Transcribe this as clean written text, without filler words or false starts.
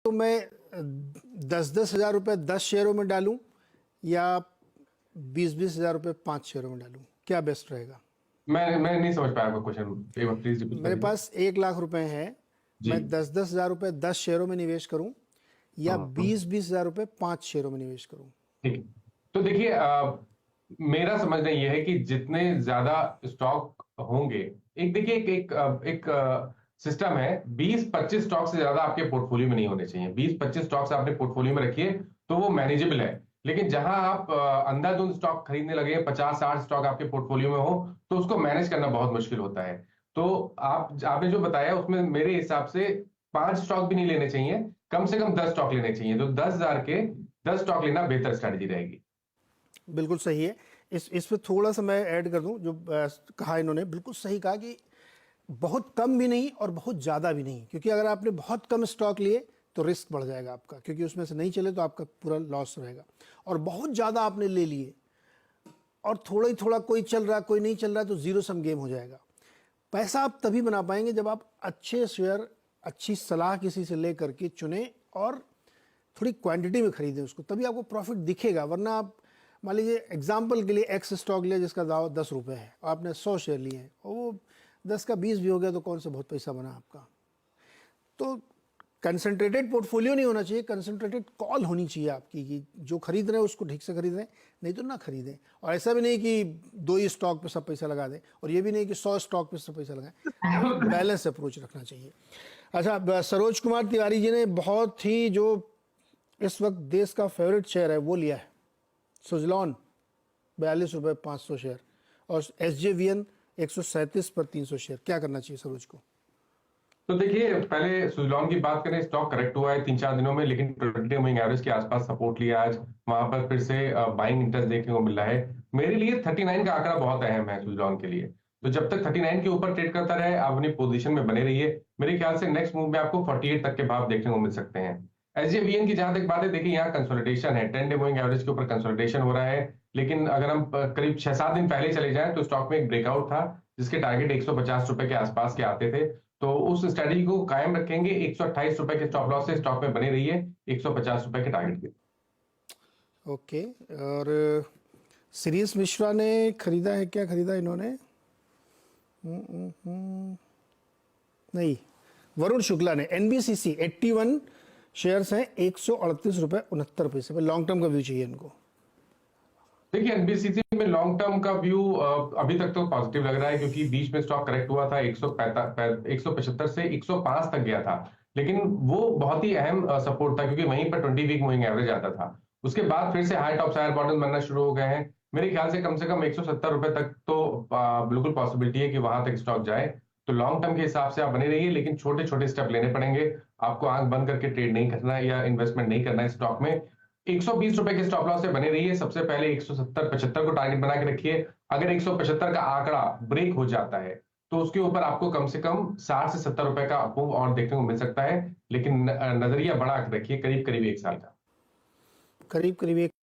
तो मैं 10-10 हज़ार रुपये 10 शेयरों में डालूं या 20-20 हज़ार रुपये 5 शेयरों में डालूं, क्या बेस्ट रहेगा? मैं नहीं समझ पाया आपका क्वेश्चन, एक बार प्लीज रिपीट कर मेरे दीजिए। पास 1 लाख रुपए हैं, जी। मैं 10-10 हज़ार रुपये 10 शेयरों में निवेश करूं या हम्म। 20-20 हज़ार रुपये 5 शेयरों में निवेश करूं? ठीक है। तो देखिए, मेरा समझना यह है कि जितने ज्यादा स्टॉक होंगे, एक देखिए एक सिस्टम है, 20-25 स्टॉक से ज्यादा आपके पोर्टफोलियो में नहीं होने चाहिए। 20-25 स्टॉक्स आपने पोर्टफोलियो में रखिए तो वो मैनेजेबल है। लेकिन जहां आप अंधाधुंध स्टॉक खरीदने लगे, 50-60 स्टॉक आपके पोर्टफोलियो में हो, तो उसको मैनेज करना बहुत मुश्किल होता है। तो आपने जो बताया उसमें मेरे हिसाब से 5 स्टॉक भी नहीं लेने चाहिए, कम से कम 10 स्टॉक लेने चाहिए। तो 10,000 के 10 स्टॉक लेना बेहतर स्ट्रैटेजी रहेगी। बिल्कुल सही है। इस पे थोड़ा सा मैं ऐड कर दूं, जो कहा इन्होंने बिल्कुल सही कहा कि बहुत कम भी नहीं और बहुत ज़्यादा भी नहीं, क्योंकि अगर आपने बहुत कम स्टॉक लिए तो रिस्क बढ़ जाएगा आपका, क्योंकि उसमें से नहीं चले तो आपका पूरा लॉस रहेगा। और बहुत ज़्यादा आपने ले लिए और थोड़ा ही थोड़ा, कोई चल रहा कोई नहीं चल रहा, तो जीरो सम गेम हो जाएगा। पैसा आप तभी बना पाएंगे जब आप अच्छे शेयर, अच्छी सलाह किसी से ले करके चुने और थोड़ी क्वांटिटी में खरीदें उसको, तभी आपको प्रॉफिट दिखेगा। वरना आप मान लीजिए एग्जाम्पल के लिए एक्स स्टॉक लिया जिसका दाव 10 रुपये है और आपने 100 शेयर लिए हैं और वो 10 का 20 भी हो गया, तो कौन सा बहुत पैसा बना आपका। तो कंसंट्रेटेड पोर्टफोलियो नहीं होना चाहिए, कंसंट्रेटेड कॉल होनी चाहिए आपकी कि जो खरीद रहे हैं उसको ठीक से खरीदें, नहीं तो ना खरीदें। और ऐसा भी नहीं कि 2 ही स्टॉक पे सब पैसा लगा दें, और ये भी नहीं कि 100 स्टॉक पे सब पैसा लगाएं। एक बैलेंस अप्रोच रखना चाहिए। अच्छा, सरोज कुमार तिवारी जी ने बहुत ही, जो इस वक्त देश का फेवरेट शेयर है वो लिया है, सुजलॉन, 42 रुपये 500 शेयर, और SJVN 137 पर 300 शेयर। क्या करना चाहिए सरोज को? तो देखिए, पहले सुजलॉन की बात करें, स्टॉक करेक्ट हुआ है 3-4 दिनों में, लेकिन 20 मूविंग एवरेज के आसपास सपोर्ट लिया आज। वहां पर फिर से बाइंग इंटरेस्ट देखने को मिल रहा है। मेरे लिए 39 का आंकड़ा बहुत अहम है सुजलॉन के लिए। तो जब तक 39 के ऊपर ट्रेड करता रहे, आप अपनी पोजीशन में बने रहिए। मेरे ख्याल से नेक्स्ट मूव में आपको 48 तक के भाव देखने को मिल सकते हैं। एसजेवीएन की जहां तक बात है, देखिए यहाँ कंसोलिडेशन है, 10 डे मूविंग एवरेज के ऊपर कंसोलिडेशन हो रहा है। लेकिन अगर हम करीब 6-7 दिन पहले चले जाएं तो स्टॉक में एक ब्रेकआउट था, जिसके टारगेट 150 रुपए के आसपास के आते थे। तो उस स्ट्रेटजी को कायम रखेंगे, 128 रुपए के स्टॉप लॉस से स्टॉक में बने रहिए, 150 रुपए के टारगेट के। ओके। और सीरीज मिश्रा ने खरीदा है, क्या खरीदा इन्होंने? नहीं, वरुण शुक्ला ने NBCC 81 शेयर्स हैं, 138 रुपये 69 पैसे पर। लॉन्ग टर्म का व्यू चाहिए इनको। देखिए, एनबीसीसी में लॉन्ग टर्म का व्यू अभी तक तो पॉजिटिव लग रहा है, क्योंकि बीच में स्टॉक करेक्ट हुआ था, 175 से 105 तक गया था। लेकिन वो बहुत ही अहम सपोर्ट था, क्योंकि वहीं पर 20 वीक मूविंग एवरेज आता था। उसके बाद फिर से हाई टॉप हायर बॉटम बनना शुरू हो गए हैं। मेरे ख्याल से कम 170 रुपए तक तो बिल्कुल पॉसिबिलिटी है कि वहां तक स्टॉक जाए। तो लॉन्ग टर्म के हिसाब से आप बने रहिए, लेकिन छोटे छोटे स्टेप लेने पड़ेंगे। आपको आंख बंद करके ट्रेड नहीं करना है या इन्वेस्टमेंट नहीं करना है स्टॉक में। 120 रुपए के स्टॉप लॉस से बने रहिए। सबसे पहले 170-75 को टारगेट बना के रखिए। अगर 175 का आंकड़ा ब्रेक हो जाता है, तो उसके ऊपर आपको कम से कम 60 से 70 रुपए का अप मूव और देखने को मिल सकता है। लेकिन नजरिया बड़ा रखिए, करीब करीब 1 साल का। करीब करीब एक